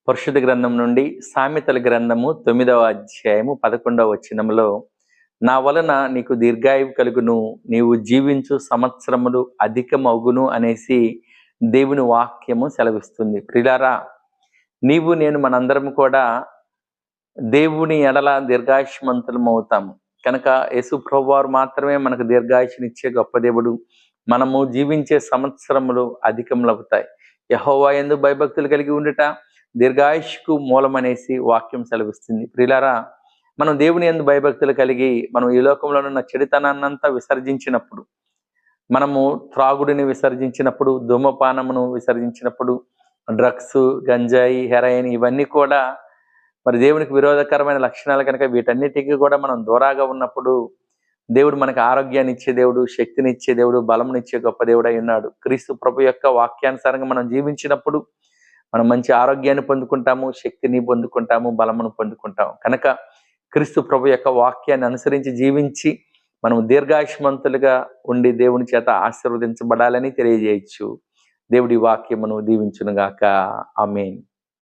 పరిశుద్ధ గ్రంథం నుండి సామెతల గ్రంథము 9వ అధ్యాయము 11వ వచనములో, నా వలన నీకు దీర్ఘాయువు కలుగును, నీవు జీవించు సంవత్సరములు అధికమగును అనేసి దేవుని వాక్యము సెలవిస్తుంది. ప్రియులారా, నీవు నేను మనందరం కూడా దేవుని ఎడల దీర్ఘాయుష్మంతులం అవుతాము. కనుక యేసు ప్రభువారు మాత్రమే మనకు దీర్ఘాయుష్నిచ్చే గొప్ప దేవుడు. మనము జీవించే సంవత్సరములు అధికములవుతాయి. యెహోవా యందు భయభక్తులు కలిగి ఉండుట దీర్ఘాయుష్కు మూలమనేసి వాక్యం సెలవిస్తుంది. ప్రియులారా, మనం దేవుని యందు భయభక్తులు కలిగి మనం ఈ లోకంలో ఉన్న చెడుతనాన్నంతా విసర్జించినప్పుడు, మనము త్రాగుడిని విసర్జించినప్పుడు, ధూమపానమును విసర్జించినప్పుడు, డ్రగ్స్, గంజాయి, హెరాయిన్ ఇవన్నీ కూడా మరి దేవునికి విరోధకరమైన లక్షణాలు కనుక వీటన్నిటికీ కూడా మనం దూరాగా ఉన్నప్పుడు దేవుడు మనకు ఆరోగ్యాన్ని ఇచ్చే దేవుడు, శక్తిని ఇచ్చే దేవుడు, బలమునిచ్చే గొప్ప దేవుడై ఉన్నాడు. క్రీస్తు ప్రభు యొక్క వాక్యానుసారంగా మనం జీవించినప్పుడు మనం మంచి ఆరోగ్యాన్ని పొందుకుంటాము, శక్తిని పొందుకుంటాము, బలమును పొందుకుంటాము. కనుక క్రీస్తు ప్రభు యొక్క వాక్యాన్ని అనుసరించి జీవించి మనం దీర్ఘాయుష్మంతులుగా ఉండి దేవుని చేత ఆశీర్వదించబడాలని తెలియజేయచ్చు. దేవుడి వాక్యమును దీవించునుగాక. ఆమేన్.